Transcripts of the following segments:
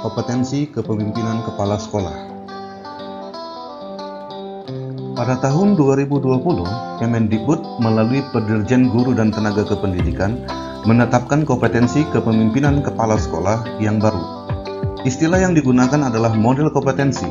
Kompetensi kepemimpinan kepala sekolah. Pada tahun 2020, Kemendikbud melalui Pendirjen Guru dan Tenaga Kependidikan menetapkan kompetensi kepemimpinan kepala sekolah yang baru. Istilah yang digunakan adalah model kompetensi.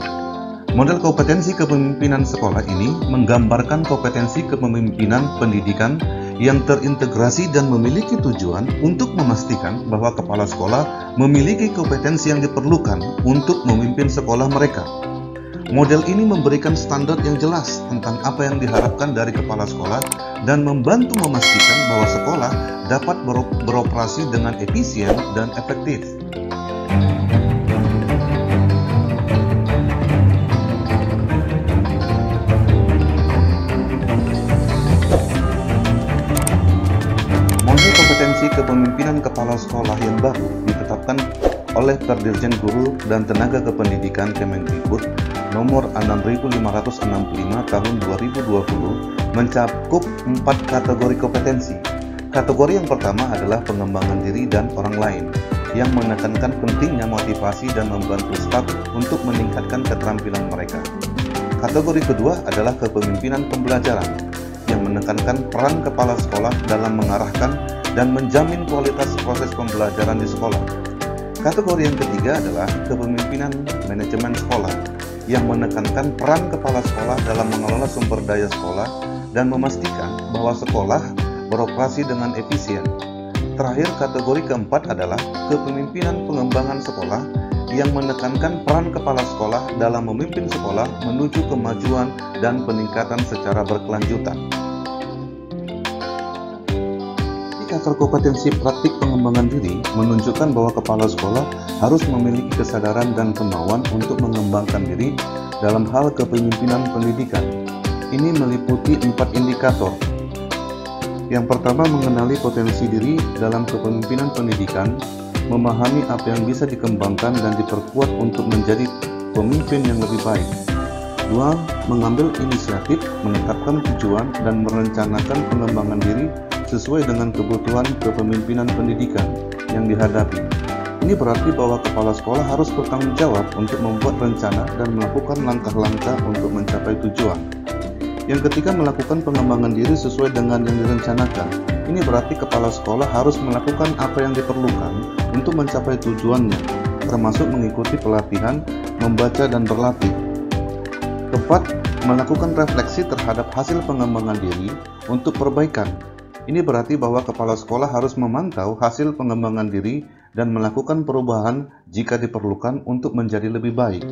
Model kompetensi kepemimpinan sekolah ini menggambarkan kompetensi kepemimpinan pendidikan yang terintegrasi dan memiliki tujuan untuk memastikan bahwa kepala sekolah memiliki kompetensi yang diperlukan untuk memimpin sekolah mereka. Model ini memberikan standar yang jelas tentang apa yang diharapkan dari kepala sekolah dan membantu memastikan bahwa sekolah dapat beroperasi dengan efisien dan efektif. Model kompetensi kepemimpinan kepala sekolah yang baru ditetapkan oleh Pendirjen Guru dan Tenaga Kependidikan Kemendikbud nomor 6565 tahun 2020 mencakup 4 kategori kompetensi. Kategori yang pertama adalah pengembangan diri dan orang lain, yang menekankan pentingnya motivasi dan membantu staf untuk meningkatkan keterampilan mereka. Kategori kedua adalah kepemimpinan pembelajaran, yang menekankan peran kepala sekolah dalam mengarahkan dan menjamin kualitas proses pembelajaran di sekolah. Kategori yang ketiga adalah kepemimpinan manajemen sekolah, yang menekankan peran kepala sekolah dalam mengelola sumber daya sekolah dan memastikan bahwa sekolah beroperasi dengan efisien. Terakhir, kategori keempat adalah kepemimpinan pengembangan sekolah, yang menekankan peran kepala sekolah dalam memimpin sekolah menuju kemajuan dan peningkatan secara berkelanjutan. Indikator kompetensi praktik pengembangan diri menunjukkan bahwa kepala sekolah harus memiliki kesadaran dan kemauan untuk mengembangkan diri dalam hal kepemimpinan pendidikan. Ini meliputi 4 indikator. Yang pertama, mengenali potensi diri dalam kepemimpinan pendidikan, memahami apa yang bisa dikembangkan dan diperkuat untuk menjadi pemimpin yang lebih baik. 2. Mengambil inisiatif, menetapkan tujuan, dan merencanakan pengembangan diri sesuai dengan kebutuhan kepemimpinan pendidikan yang dihadapi. Ini berarti bahwa kepala sekolah harus bertanggung jawab untuk membuat rencana dan melakukan langkah-langkah untuk mencapai tujuan. Yang ketiga, melakukan pengembangan diri sesuai dengan yang direncanakan. Ini berarti kepala sekolah harus melakukan apa yang diperlukan untuk mencapai tujuannya, termasuk mengikuti pelatihan, membaca, dan berlatih. Keempat, melakukan refleksi terhadap hasil pengembangan diri untuk perbaikan. Ini berarti bahwa kepala sekolah harus memantau hasil pengembangan diri dan melakukan perubahan jika diperlukan untuk menjadi lebih baik.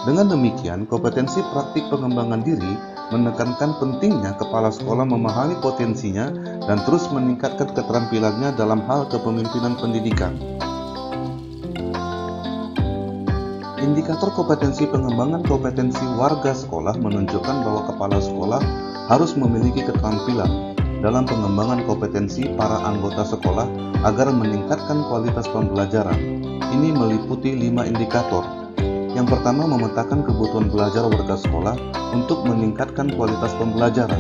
Dengan demikian, kompetensi praktik pengembangan diri menekankan pentingnya kepala sekolah memahami potensinya dan terus meningkatkan keterampilannya dalam hal kepemimpinan pendidikan. Indikator kompetensi pengembangan kompetensi warga sekolah menunjukkan bahwa kepala sekolah harus memiliki keterampilan dalam pengembangan kompetensi para anggota sekolah agar meningkatkan kualitas pembelajaran. Ini meliputi 5 indikator. Yang pertama, memetakan kebutuhan belajar warga sekolah untuk meningkatkan kualitas pembelajaran.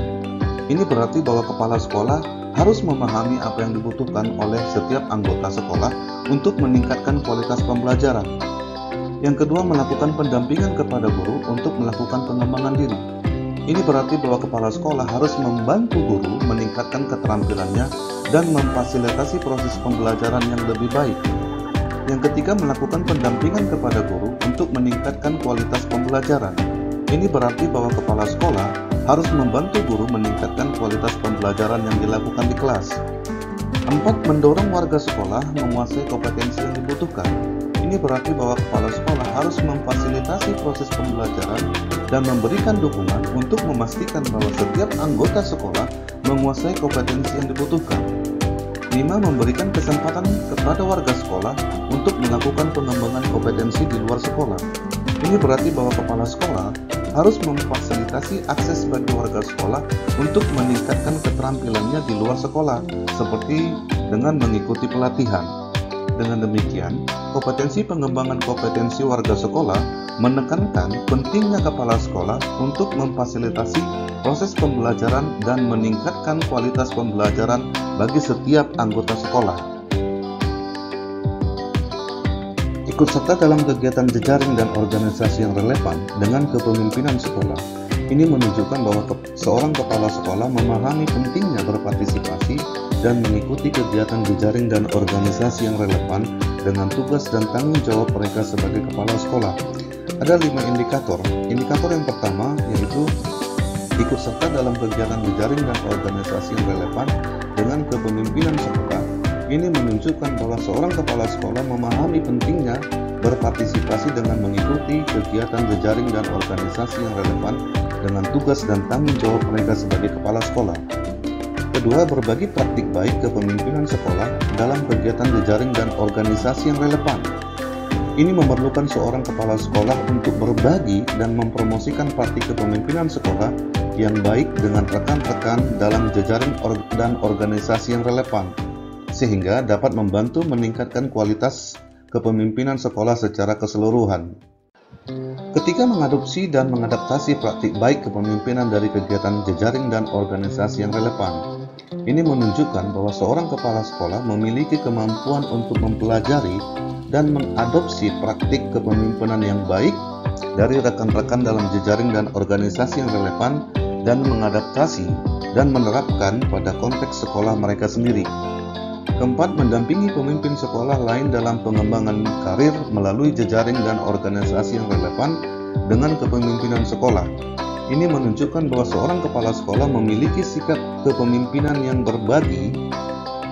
Ini berarti bahwa kepala sekolah harus memahami apa yang dibutuhkan oleh setiap anggota sekolah untuk meningkatkan kualitas pembelajaran. Yang kedua, melakukan pendampingan kepada guru untuk melakukan pengembangan diri. Ini berarti bahwa kepala sekolah harus membantu guru meningkatkan keterampilannya dan memfasilitasi proses pembelajaran yang lebih baik. Yang ketiga, melakukan pendampingan kepada guru untuk meningkatkan kualitas pembelajaran. Ini berarti bahwa kepala sekolah harus membantu guru meningkatkan kualitas pembelajaran yang dilakukan di kelas. 4. Mendorong warga sekolah menguasai kompetensi yang dibutuhkan. Ini berarti bahwa kepala sekolah harus memfasilitasi proses pembelajaran dan memberikan dukungan untuk memastikan bahwa setiap anggota sekolah menguasai kompetensi yang dibutuhkan. 5. Memberikan kesempatan kepada warga sekolah untuk melakukan pengembangan kompetensi di luar sekolah. Ini berarti bahwa kepala sekolah harus memfasilitasi akses bagi warga sekolah untuk meningkatkan keterampilannya di luar sekolah, seperti dengan mengikuti pelatihan. Dengan demikian, kompetensi pengembangan kompetensi warga sekolah menekankan pentingnya kepala sekolah untuk memfasilitasi proses pembelajaran dan meningkatkan kualitas pembelajaran bagi setiap anggota sekolah. Ikut serta dalam kegiatan jejaring dan organisasi yang relevan dengan kepemimpinan sekolah. Ini menunjukkan bahwa seorang kepala sekolah memahami pentingnya berpartisipasi dan mengikuti kegiatan jejaring dan organisasi yang relevan dengan tugas dan tanggung jawab mereka sebagai kepala sekolah. Ada 5 indikator. Indikator yang pertama yaitu ikut serta dalam kegiatan jejaring dan organisasi yang relevan dengan kepemimpinan sekolah. Ini menunjukkan bahwa seorang kepala sekolah memahami pentingnya berpartisipasi dengan mengikuti kegiatan jejaring dan organisasi yang relevan dengan tugas dan tanggung jawab mereka sebagai kepala sekolah. Kedua, berbagi praktik baik kepemimpinan sekolah dalam kegiatan jejaring dan organisasi yang relevan. Ini memerlukan seorang kepala sekolah untuk berbagi dan mempromosikan praktik kepemimpinan sekolah yang baik dengan rekan-rekan dalam jejaring dan organisasi yang relevan, sehingga dapat membantu meningkatkan kualitas kepemimpinan sekolah secara keseluruhan. Ketika mengadopsi dan mengadaptasi praktik baik kepemimpinan dari kegiatan jejaring dan organisasi yang relevan, ini menunjukkan bahwa seorang kepala sekolah memiliki kemampuan untuk mempelajari dan mengadopsi praktik kepemimpinan yang baik dari rekan-rekan dalam jejaring dan organisasi yang relevan dan mengadaptasi dan menerapkan pada konteks sekolah mereka sendiri. Keempat, mendampingi pemimpin sekolah lain dalam pengembangan karir melalui jejaring dan organisasi yang relevan dengan kepemimpinan sekolah. Ini menunjukkan bahwa seorang kepala sekolah memiliki sikap kepemimpinan yang berbagi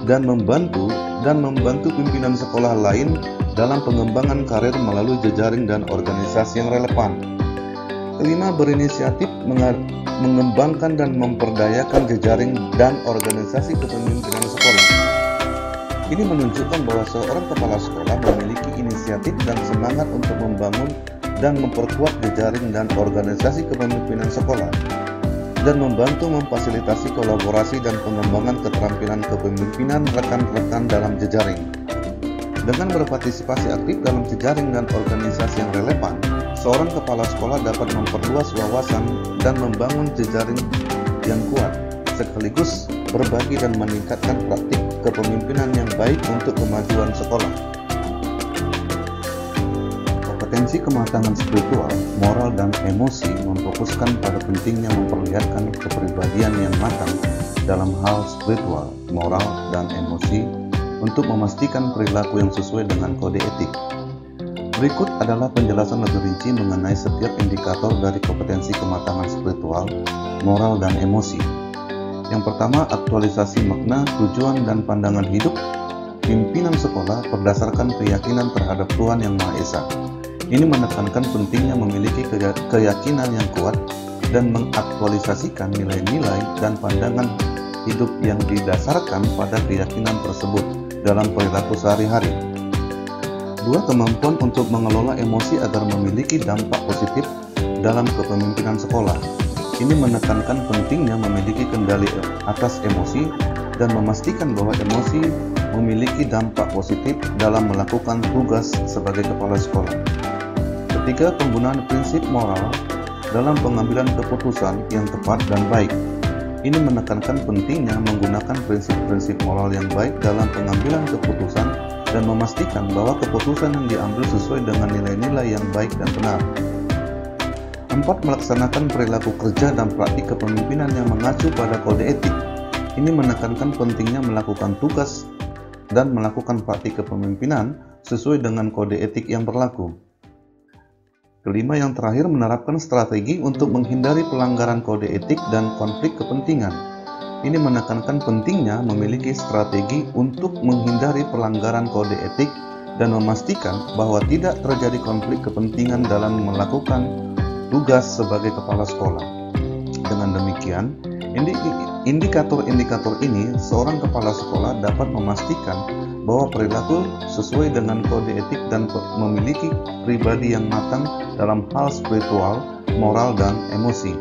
dan membantu pimpinan sekolah lain dalam pengembangan karir melalui jejaring dan organisasi yang relevan. Kelima, berinisiatif mengembangkan dan memperdayakan jejaring dan organisasi kepemimpinan sekolah. Ini menunjukkan bahwa seorang kepala sekolah memiliki inisiatif dan semangat untuk membangun dan memperkuat jejaring dan organisasi kepemimpinan sekolah, dan membantu memfasilitasi kolaborasi dan pengembangan keterampilan kepemimpinan rekan-rekan dalam jejaring. Dengan berpartisipasi aktif dalam jejaring dan organisasi yang relevan, seorang kepala sekolah dapat memperluas wawasan dan membangun jejaring yang kuat, sekaligus berbagi dan meningkatkan praktik kepemimpinan yang baik untuk kemajuan sekolah. Kompetensi kematangan spiritual, moral, dan emosi memfokuskan pada pentingnya memperlihatkan kepribadian yang matang dalam hal spiritual, moral, dan emosi untuk memastikan perilaku yang sesuai dengan kode etik. Berikut adalah penjelasan lebih rinci mengenai setiap indikator dari kompetensi kematangan spiritual, moral, dan emosi. Yang pertama, aktualisasi makna, tujuan, dan pandangan hidup pimpinan sekolah berdasarkan keyakinan terhadap Tuhan Yang Maha Esa. Ini menekankan pentingnya memiliki keyakinan yang kuat dan mengaktualisasikan nilai-nilai dan pandangan hidup yang didasarkan pada keyakinan tersebut dalam perilaku sehari-hari. Dua, kemampuan untuk mengelola emosi agar memiliki dampak positif dalam kepemimpinan sekolah. Ini menekankan pentingnya memiliki kendali atas emosi dan memastikan bahwa emosi memiliki dampak positif dalam melakukan tugas sebagai kepala sekolah. Ketiga, penggunaan prinsip moral dalam pengambilan keputusan yang tepat dan baik. Ini menekankan pentingnya menggunakan prinsip-prinsip moral yang baik dalam pengambilan keputusan dan memastikan bahwa keputusan yang diambil sesuai dengan nilai-nilai yang baik dan benar. 4. Melaksanakan perilaku kerja dan praktik kepemimpinan yang mengacu pada kode etik. Ini menekankan pentingnya melakukan tugas dan melakukan praktik kepemimpinan sesuai dengan kode etik yang berlaku. Kelima, yang terakhir, menerapkan strategi untuk menghindari pelanggaran kode etik dan konflik kepentingan. Ini menekankan pentingnya memiliki strategi untuk menghindari pelanggaran kode etik dan memastikan bahwa tidak terjadi konflik kepentingan dalam melakukan tugas sebagai kepala sekolah. Dengan demikian, indikator-indikator ini seorang kepala sekolah dapat memastikan bahwa perilaku sesuai dengan kode etik dan memiliki pribadi yang matang dalam hal spiritual, moral, dan emosi.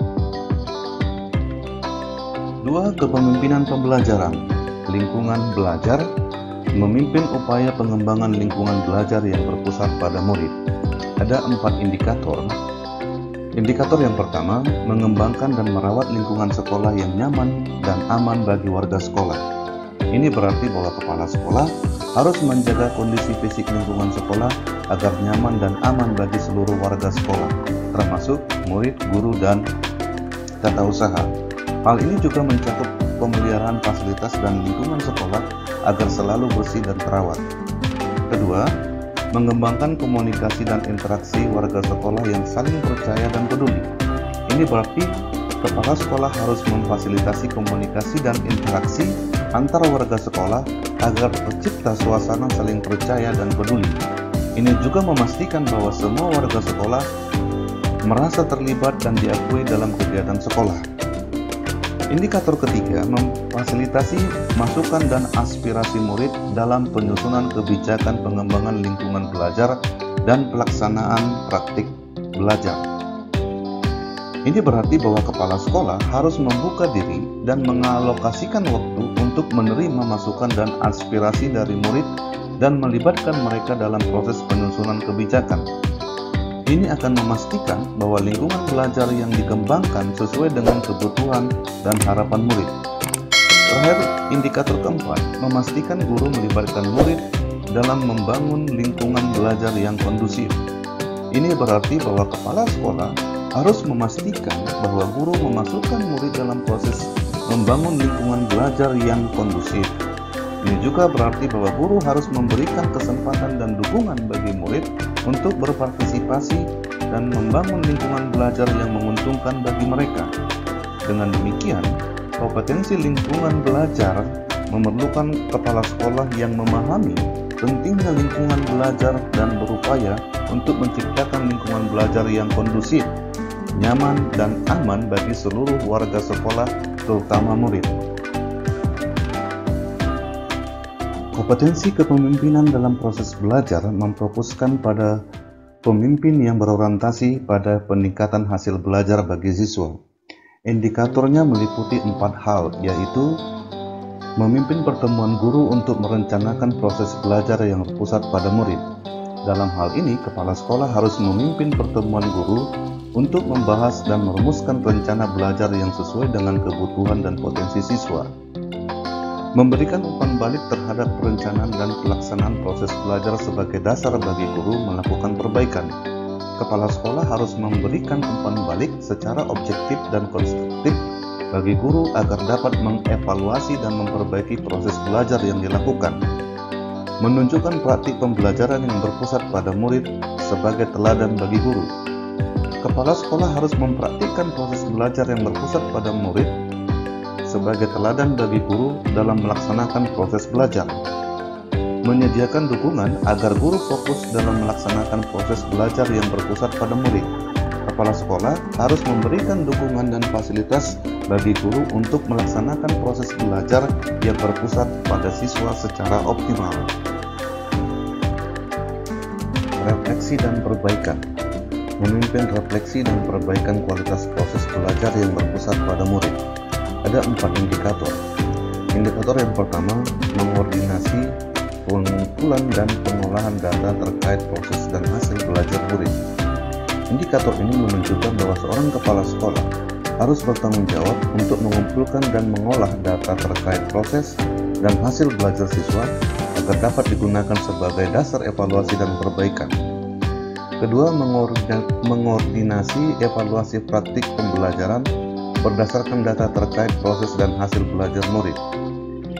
2. Kepemimpinan pembelajaran, lingkungan belajar, memimpin upaya pengembangan lingkungan belajar yang berpusat pada murid. Ada 4 indikator. Indikator yang pertama, mengembangkan dan merawat lingkungan sekolah yang nyaman dan aman bagi warga sekolah. Ini berarti bahwa kepala sekolah harus menjaga kondisi fisik lingkungan sekolah agar nyaman dan aman bagi seluruh warga sekolah, termasuk murid, guru, dan tata usaha. Hal ini juga mencakup pemeliharaan fasilitas dan lingkungan sekolah agar selalu bersih dan terawat. Kedua, mengembangkan komunikasi dan interaksi warga sekolah yang saling percaya dan peduli. Ini berarti kepala sekolah harus memfasilitasi komunikasi dan interaksi antar warga sekolah agar tercipta suasana saling percaya dan peduli. Ini juga memastikan bahwa semua warga sekolah merasa terlibat dan diakui dalam kegiatan sekolah. Indikator ketiga, memfasilitasi masukan dan aspirasi murid dalam penyusunan kebijakan pengembangan lingkungan belajar dan pelaksanaan praktik belajar. Ini berarti bahwa kepala sekolah harus membuka diri dan mengalokasikan waktu untuk menerima masukan dan aspirasi dari murid dan melibatkan mereka dalam proses penyusunan kebijakan. Ini akan memastikan bahwa lingkungan belajar yang dikembangkan sesuai dengan kebutuhan dan harapan murid. Terakhir, indikator keempat, memastikan guru melibatkan murid dalam membangun lingkungan belajar yang kondusif. Ini berarti bahwa kepala sekolah harus memastikan bahwa guru memasukkan murid dalam proses membangun lingkungan belajar yang kondusif. Ini juga berarti bahwa guru harus memberikan kesempatan dan dukungan bagi murid untuk berpartisipasi dan membangun lingkungan belajar yang menguntungkan bagi mereka. Dengan demikian, kompetensi lingkungan belajar memerlukan kepala sekolah yang memahami pentingnya lingkungan belajar dan berupaya untuk menciptakan lingkungan belajar yang kondusif, nyaman, dan aman bagi seluruh warga sekolah, terutama murid. Kompetensi kepemimpinan dalam proses belajar memfokuskan pada pemimpin yang berorientasi pada peningkatan hasil belajar bagi siswa. Indikatornya meliputi 4 hal, yaitu memimpin pertemuan guru untuk merencanakan proses belajar yang berpusat pada murid. Dalam hal ini, kepala sekolah harus memimpin pertemuan guru untuk membahas dan merumuskan rencana belajar yang sesuai dengan kebutuhan dan potensi siswa. Memberikan umpan balik terhadap perencanaan dan pelaksanaan proses belajar sebagai dasar bagi guru melakukan perbaikan. Kepala sekolah harus memberikan umpan balik secara objektif dan konstruktif bagi guru agar dapat mengevaluasi dan memperbaiki proses belajar yang dilakukan. Menunjukkan praktik pembelajaran yang berpusat pada murid sebagai teladan bagi guru. Kepala sekolah harus mempraktikkan proses belajar yang berpusat pada murid sebagai teladan bagi guru dalam melaksanakan proses belajar. Menyediakan dukungan agar guru fokus dalam melaksanakan proses belajar yang berpusat pada murid. Kepala sekolah harus memberikan dukungan dan fasilitas bagi guru untuk melaksanakan proses belajar yang berpusat pada siswa secara optimal. Refleksi dan perbaikan. Memimpin refleksi dan perbaikan kualitas proses belajar yang berpusat pada murid. Ada 4 indikator. Indikator yang pertama, mengkoordinasi pengumpulan dan pengolahan data terkait proses dan hasil belajar murid. Indikator ini menunjukkan bahwa seorang kepala sekolah harus bertanggung jawab untuk mengumpulkan dan mengolah data terkait proses dan hasil belajar siswa agar dapat digunakan sebagai dasar evaluasi dan perbaikan. Kedua, mengordinasi evaluasi praktik pembelajaran berdasarkan data terkait proses dan hasil belajar murid.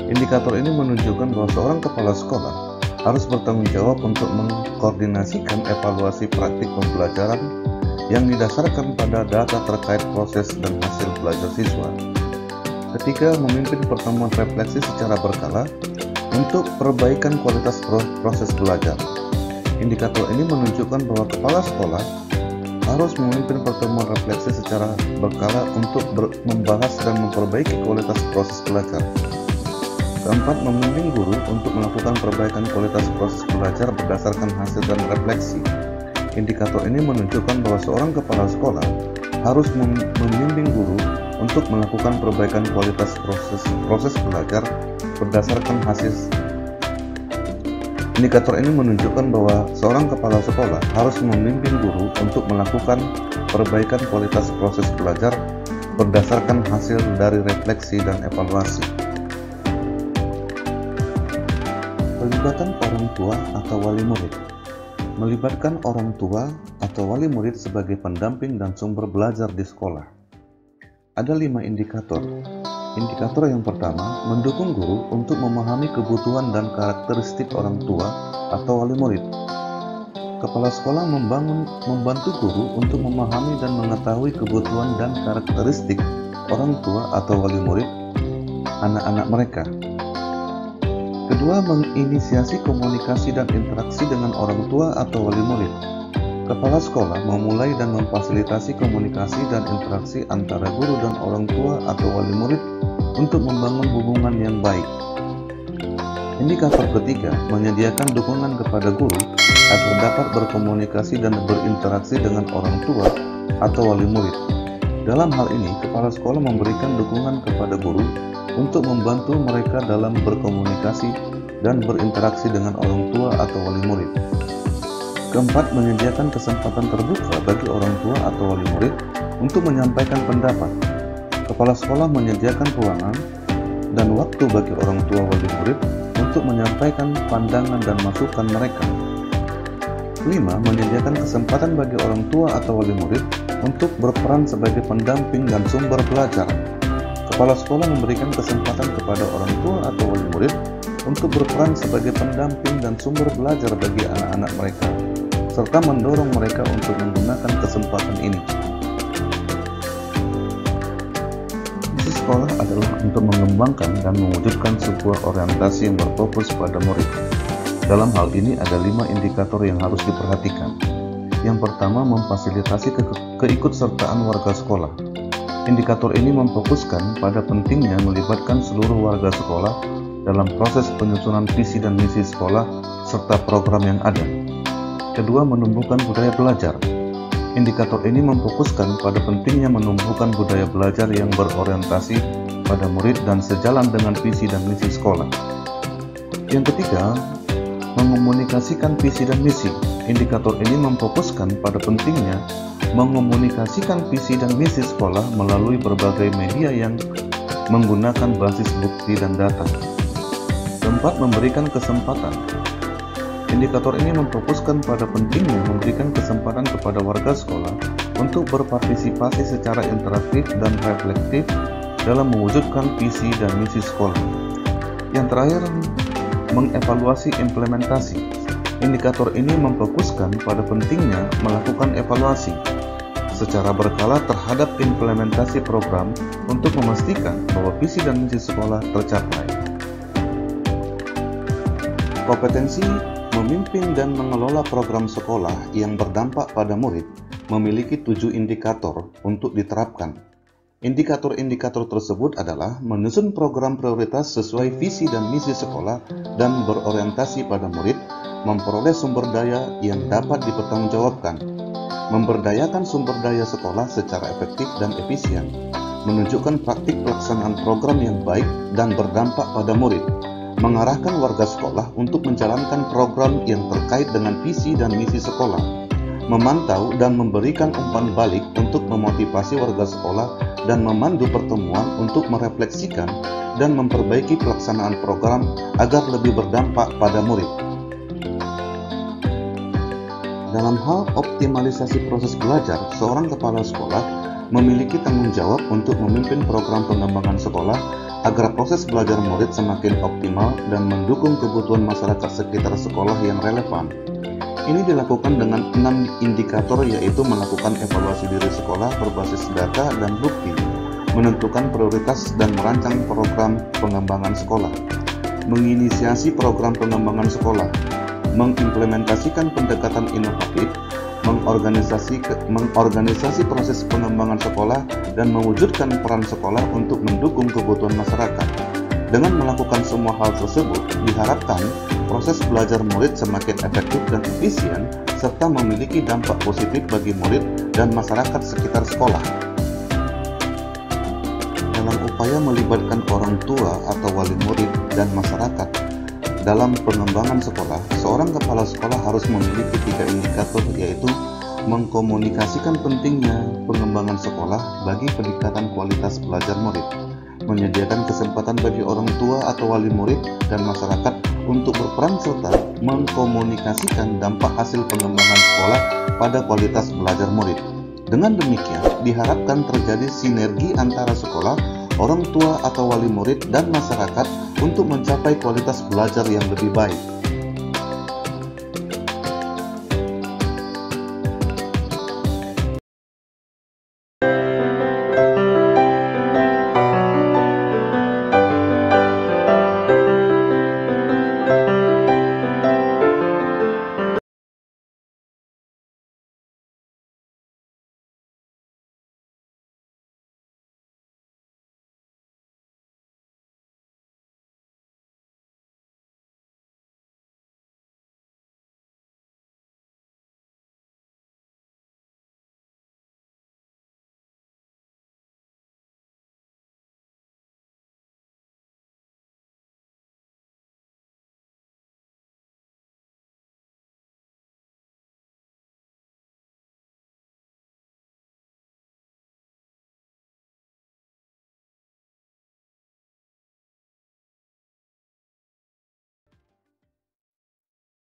Indikator ini menunjukkan bahwa seorang kepala sekolah harus bertanggung jawab untuk mengkoordinasikan evaluasi praktik pembelajaran yang didasarkan pada data terkait proses dan hasil belajar siswa. Ketiga, memimpin pertemuan refleksi secara berkala untuk perbaikan kualitas proses belajar. Indikator ini menunjukkan bahwa kepala sekolah harus memimpin pertemuan refleksi secara berkala untuk membahas dan memperbaiki kualitas proses belajar. Keempat, memimpin guru untuk melakukan perbaikan kualitas proses belajar berdasarkan hasil dan refleksi. Indikator ini menunjukkan bahwa seorang kepala sekolah harus membimbing guru untuk melakukan perbaikan kualitas proses belajar berdasarkan hasil. Indikator ini menunjukkan bahwa seorang kepala sekolah harus membimbing guru untuk melakukan perbaikan kualitas proses belajar berdasarkan hasil dari refleksi dan evaluasi. Pelibatan orang tua atau wali murid. Melibatkan orang tua atau wali murid sebagai pendamping dan sumber belajar di sekolah. Ada 5 indikator. Indikator yang pertama, mendukung guru untuk memahami kebutuhan dan karakteristik orang tua atau wali murid. Kepala sekolah membantu guru untuk memahami dan mengetahui kebutuhan dan karakteristik orang tua atau wali murid anak-anak mereka. Kedua, menginisiasi komunikasi dan interaksi dengan orang tua atau wali murid. Kepala sekolah memulai dan memfasilitasi komunikasi dan interaksi antara guru dan orang tua atau wali murid untuk membangun hubungan yang baik. Indikator ketiga, menyediakan dukungan kepada guru agar dapat berkomunikasi dan berinteraksi dengan orang tua atau wali murid. Dalam hal ini, kepala sekolah memberikan dukungan kepada guru untuk membantu mereka dalam berkomunikasi dan berinteraksi dengan orang tua atau wali murid. Keempat, menyediakan kesempatan terbuka bagi orang tua atau wali murid untuk menyampaikan pendapat. Kepala sekolah menyediakan ruangan dan waktu bagi orang tua wali murid untuk menyampaikan pandangan dan masukan mereka. 5. Menyediakan kesempatan bagi orang tua atau wali murid untuk berperan sebagai pendamping dan sumber belajar. Kepala sekolah memberikan kesempatan kepada orang tua atau wali murid untuk berperan sebagai pendamping dan sumber belajar bagi anak-anak mereka, serta mendorong mereka untuk menggunakan kesempatan ini. Misi sekolah adalah untuk mengembangkan dan mewujudkan sebuah orientasi yang berfokus pada murid. Dalam hal ini ada 5 indikator yang harus diperhatikan. Yang pertama, memfasilitasi keikutsertaan warga sekolah. Indikator ini memfokuskan pada pentingnya melibatkan seluruh warga sekolah dalam proses penyusunan visi dan misi sekolah serta program yang ada. Kedua, menumbuhkan budaya belajar. Indikator ini memfokuskan pada pentingnya menumbuhkan budaya belajar yang berorientasi pada murid dan sejalan dengan visi dan misi sekolah. Yang ketiga, mengomunikasikan visi dan misi. Indikator ini memfokuskan pada pentingnya mengomunikasikan visi dan misi sekolah melalui berbagai media yang menggunakan basis bukti dan data. Keempat, memberikan kesempatan. Indikator ini memfokuskan pada pentingnya memberikan kesempatan kepada warga sekolah untuk berpartisipasi secara interaktif dan reflektif dalam mewujudkan visi dan misi sekolah. Yang terakhir, mengevaluasi implementasi. Indikator ini memfokuskan pada pentingnya melakukan evaluasi secara berkala terhadap implementasi program untuk memastikan bahwa visi dan misi sekolah tercapai. Kompetensi memimpin dan mengelola program sekolah yang berdampak pada murid memiliki 7 indikator untuk diterapkan. Indikator-indikator tersebut adalah menyusun program prioritas sesuai visi dan misi sekolah dan berorientasi pada murid, memperoleh sumber daya yang dapat dipertanggungjawabkan, memberdayakan sumber daya sekolah secara efektif dan efisien, menunjukkan praktik pelaksanaan program yang baik dan berdampak pada murid, mengarahkan warga sekolah untuk menjalankan program yang terkait dengan visi dan misi sekolah, memantau dan memberikan umpan balik untuk memotivasi warga sekolah dan memandu pertemuan untuk merefleksikan dan memperbaiki pelaksanaan program agar lebih berdampak pada murid. Dalam hal optimalisasi proses belajar, seorang kepala sekolah memiliki tanggung jawab untuk memimpin program pengembangan sekolah agar proses belajar murid semakin optimal dan mendukung kebutuhan masyarakat sekitar sekolah yang relevan. Ini dilakukan dengan 6 indikator, yaitu melakukan evaluasi diri sekolah berbasis data dan bukti, menentukan prioritas dan merancang program pengembangan sekolah, menginisiasi program pengembangan sekolah, mengimplementasikan pendekatan inovatif, mengorganisasi proses pengembangan sekolah, dan mewujudkan peran sekolah untuk mendukung kebutuhan masyarakat. Dengan melakukan semua hal tersebut, diharapkan proses belajar murid semakin efektif dan efisien, serta memiliki dampak positif bagi murid dan masyarakat sekitar sekolah. Dalam upaya melibatkan orang tua atau wali murid dan masyarakat dalam pengembangan sekolah, seorang kepala sekolah harus memiliki 3 indikator, yaitu mengkomunikasikan pentingnya pengembangan sekolah bagi peningkatan kualitas belajar murid, menyediakan kesempatan bagi orang tua atau wali murid dan masyarakat untuk berperan serta mengkomunikasikan dampak hasil pengembangan sekolah pada kualitas belajar murid. Dengan demikian, diharapkan terjadi sinergi antara sekolah, orang tua atau wali murid, dan masyarakat untuk mencapai kualitas belajar yang lebih baik.